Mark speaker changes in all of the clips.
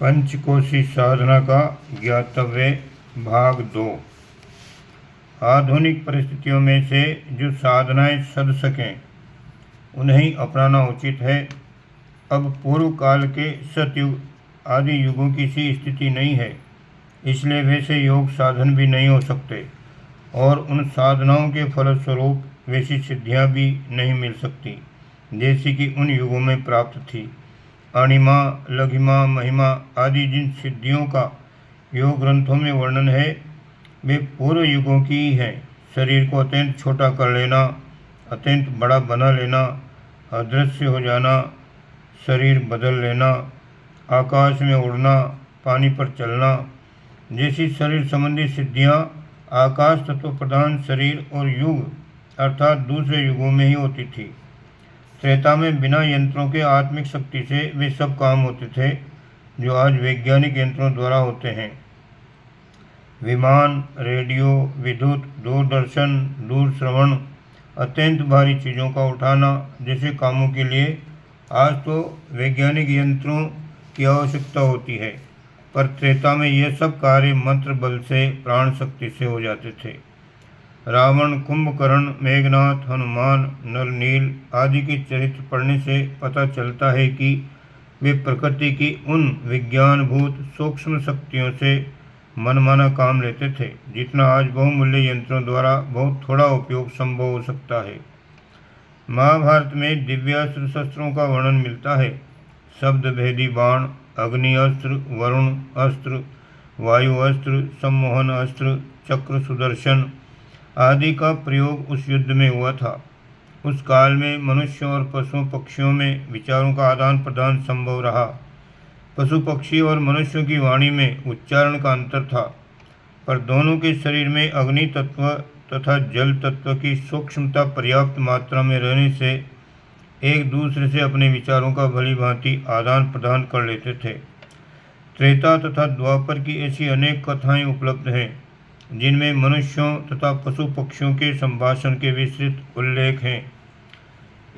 Speaker 1: पंचकोशी साधना का ज्ञातव्य भाग 2। आधुनिक परिस्थितियों में से जो साधनाएं सध सकें उन्हें अपनाना उचित है। अब पूर्व काल के सतयुग आदि युगों की सी स्थिति नहीं है, इसलिए वैसे योग साधन भी नहीं हो सकते और उन साधनाओं के फलस्वरूप वैसी सिद्धियां भी नहीं मिल सकती जैसी कि उन युगों में प्राप्त थी। अणिमा, लघिमा, महिमा आदि जिन सिद्धियों का योग ग्रंथों में वर्णन है वे पूर्व युगों की ही हैं। शरीर को अत्यंत छोटा कर लेना, अत्यंत बड़ा बना लेना, अदृश्य हो जाना, शरीर बदल लेना, आकाश में उड़ना, पानी पर चलना जैसी शरीर संबंधी सिद्धियां आकाश तत्व प्रधान शरीर और युग अर्थात दूसरे युगों में ही होती थी। त्रेता में बिना यंत्रों के आत्मिक शक्ति से वे सब काम होते थे जो आज वैज्ञानिक यंत्रों द्वारा होते हैं। विमान, रेडियो, विद्युत, दूरदर्शन, दूरश्रवण, अत्यंत भारी चीज़ों का उठाना जैसे कामों के लिए आज तो वैज्ञानिक यंत्रों की आवश्यकता होती है, पर त्रेता में यह सब कार्य मंत्र बल से, प्राण शक्ति से हो जाते थे। रावण, कुंभकर्ण, मेघनाथ, हनुमान, नल नील आदि के चरित्र पढ़ने से पता चलता है कि वे प्रकृति की उन विज्ञानभूत सूक्ष्म शक्तियों से मनमाना काम लेते थे जितना आज बहुमूल्य यंत्रों द्वारा बहुत थोड़ा उपयोग संभव हो सकता है। महाभारत में दिव्यास्त्र शस्त्रों का वर्णन मिलता है। शब्द भेदी बाण, अग्नि अस्त्र, वरुण अस्त्र, वायु अस्त्र, सम्मोहन अस्त्र, चक्र, सुदर्शन आदि का प्रयोग उस युद्ध में हुआ था। उस काल में मनुष्यों और पशुओं पक्षियों में विचारों का आदान प्रदान संभव रहा। पशु पक्षी और मनुष्यों की वाणी में उच्चारण का अंतर था, पर दोनों के शरीर में अग्नि तत्व तथा जल तत्व की सूक्ष्मता पर्याप्त मात्रा में रहने से एक दूसरे से अपने विचारों का भली भांति आदान प्रदान कर लेते थे। त्रेता तथा द्वापर की ऐसी अनेक कथाएं उपलब्ध हैं जिनमें मनुष्यों तथा पशु पक्षियों के संभाषण के विस्तृत उल्लेख हैं।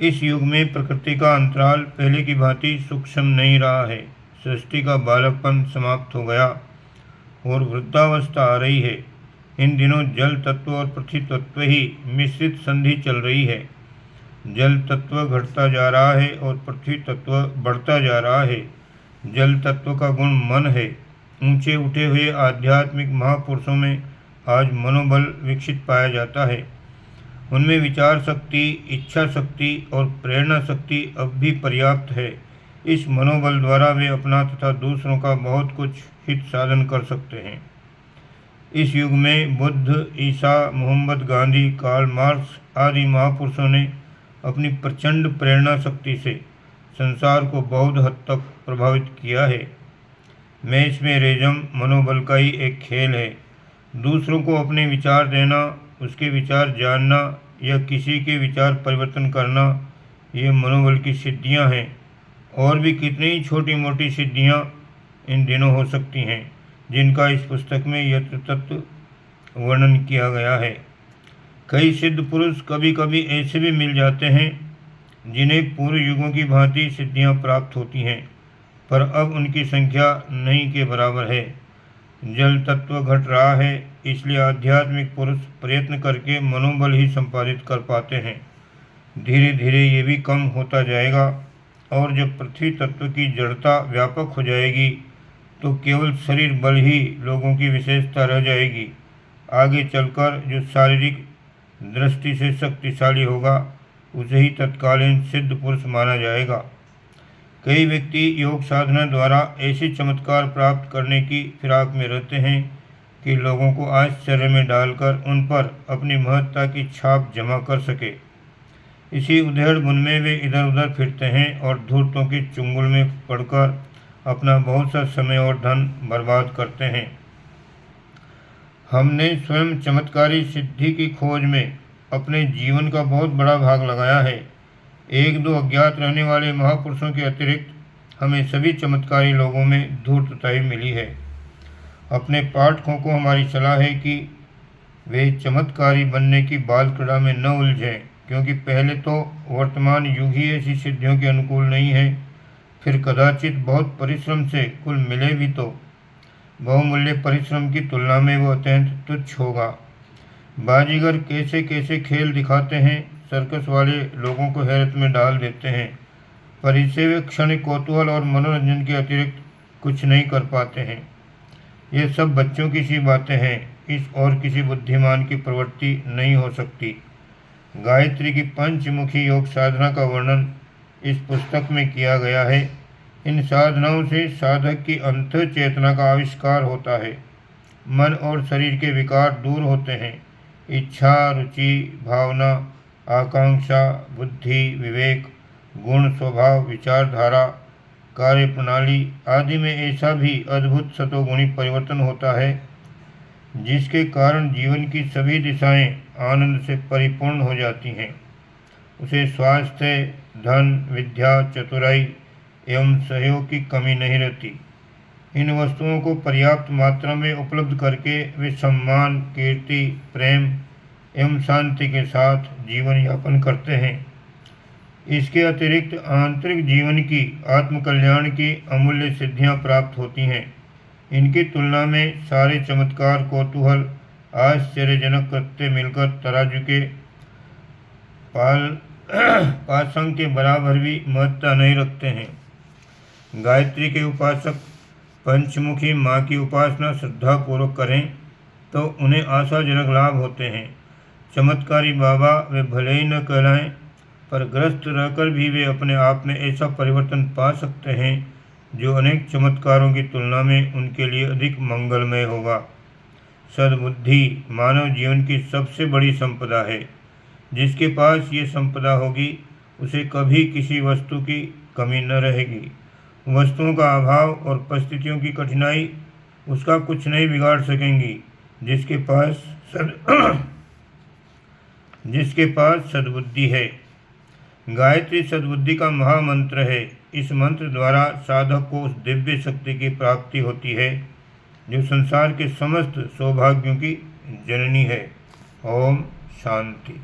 Speaker 1: इस युग में प्रकृति का अंतराल पहले की भांति सूक्ष्म नहीं रहा है। सृष्टि का बालकपन समाप्त हो गया और वृद्धावस्था आ रही है। इन दिनों जल तत्व और पृथ्वी तत्व ही मिश्रित संधि चल रही है। जल तत्व घटता जा रहा है और पृथ्वी तत्व बढ़ता जा रहा है। जल तत्व का गुण मन है। ऊंचे उठे हुए आध्यात्मिक महापुरुषों में आज मनोबल विकसित पाया जाता है। उनमें विचार शक्ति, इच्छा शक्ति और प्रेरणा शक्ति अब भी पर्याप्त है। इस मनोबल द्वारा वे अपना तथा दूसरों का बहुत कुछ हित साधन कर सकते हैं। इस युग में बुद्ध, ईसा, मोहम्मद गांधी, कार्ल मार्क्स आदि महापुरुषों ने अपनी प्रचंड प्रेरणा शक्ति से संसार को बहुत हद तक प्रभावित किया है। मैच में रेजम मनोबल का ही एक खेल है। दूसरों को अपने विचार देना, उसके विचार जानना या किसी के विचार परिवर्तन करना, ये मनोबल की सिद्धियां हैं। और भी कितनी ही छोटी मोटी सिद्धियां इन दिनों हो सकती हैं जिनका इस पुस्तक में यत्र तत्र वर्णन किया गया है। कई सिद्ध पुरुष कभी कभी ऐसे भी मिल जाते हैं जिन्हें पूर्व युगों की भांति सिद्धियां प्राप्त होती हैं, पर अब उनकी संख्या नहीं के बराबर है। जल तत्व घट रहा है, इसलिए आध्यात्मिक पुरुष प्रयत्न करके मनोबल ही संपादित कर पाते हैं। धीरे धीरे ये भी कम होता जाएगा और जब पृथ्वी तत्व की जड़ता व्यापक हो जाएगी तो केवल शरीर बल ही लोगों की विशेषता रह जाएगी। आगे चलकर जो शारीरिक दृष्टि से शक्तिशाली होगा उसे ही तत्कालीन सिद्ध पुरुष माना जाएगा। कई व्यक्ति योग साधना द्वारा ऐसे चमत्कार प्राप्त करने की फिराक में रहते हैं कि लोगों को आश्चर्य में डालकर उन पर अपनी महत्ता की छाप जमा कर सके। इसी उधेड़ बुन में वे इधर उधर फिरते हैं और धूर्तों की चुंगल में पड़कर अपना बहुत सा समय और धन बर्बाद करते हैं। हमने स्वयं चमत्कारी सिद्धि की खोज में अपने जीवन का बहुत बड़ा भाग लगाया है। एक दो अज्ञात रहने वाले महापुरुषों के अतिरिक्त हमें सभी चमत्कारी लोगों में धूर्तता ही मिली है। अपने पाठकों को हमारी सलाह है कि वे चमत्कारी बनने की बाल क्रीड़ा में न उलझें, क्योंकि पहले तो वर्तमान युग ही ऐसी सिद्धियों के अनुकूल नहीं है, फिर कदाचित बहुत परिश्रम से कुल मिले भी तो बहुमूल्य परिश्रम की तुलना में वो अत्यंत तुच्छ होगा। बाजीगर कैसे कैसे खेल दिखाते हैं, सर्कस वाले लोगों को हैरत में डाल देते हैं, पर इससे वे क्षणिक कौतूहल और मनोरंजन के अतिरिक्त कुछ नहीं कर पाते हैं। ये सब बच्चों की सी बातें हैं, इस और किसी बुद्धिमान की प्रवृत्ति नहीं हो सकती। गायत्री की पंचमुखी योग साधना का वर्णन इस पुस्तक में किया गया है। इन साधनाओं से साधक की अंतः चेतना का आविष्कार होता है। मन और शरीर के विकार दूर होते हैं। इच्छा, रुचि, भावना, आकांक्षा, बुद्धि, विवेक, गुण, स्वभाव, विचारधारा, कार्य प्रणाली आदि में ऐसा भी अद्भुत सतोगुणी परिवर्तन होता है जिसके कारण जीवन की सभी दिशाएं आनंद से परिपूर्ण हो जाती हैं। उसे स्वास्थ्य, धन, विद्या, चतुराई एवं सहयोग की कमी नहीं रहती। इन वस्तुओं को पर्याप्त मात्रा में उपलब्ध करके वे सम्मान, कीर्ति, प्रेम एवं शांति के साथ जीवन यापन करते हैं। इसके अतिरिक्त आंतरिक जीवन की आत्मकल्याण की अमूल्य सिद्धियां प्राप्त होती हैं। इनकी तुलना में सारे चमत्कार, कौतूहल, आश्चर्यजनक कृत्य मिलकर तराजू के पासंग के बराबर भी महत्ता नहीं रखते हैं। गायत्री के उपासक पंचमुखी माँ की उपासना श्रद्धापूर्वक करें तो उन्हें आशाजनक लाभ होते हैं। चमत्कारी बाबा वे भले ही न कहलाएं, पर ग्रस्त रहकर भी वे अपने आप में ऐसा परिवर्तन पा सकते हैं जो अनेक चमत्कारों की तुलना में उनके लिए अधिक मंगलमय होगा। सद्बुद्धि मानव जीवन की सबसे बड़ी संपदा है। जिसके पास ये संपदा होगी उसे कभी किसी वस्तु की कमी न रहेगी। वस्तुओं का अभाव और परिस्थितियों की कठिनाई उसका कुछ नहीं बिगाड़ सकेंगी। जिसके पास सद्बुद्धि है। गायत्री सद्बुद्धि का महामंत्र है। इस मंत्र द्वारा साधक को उस दिव्य शक्ति की प्राप्ति होती है जो संसार के समस्त सौभाग्यों की जननी है। ओम शांति।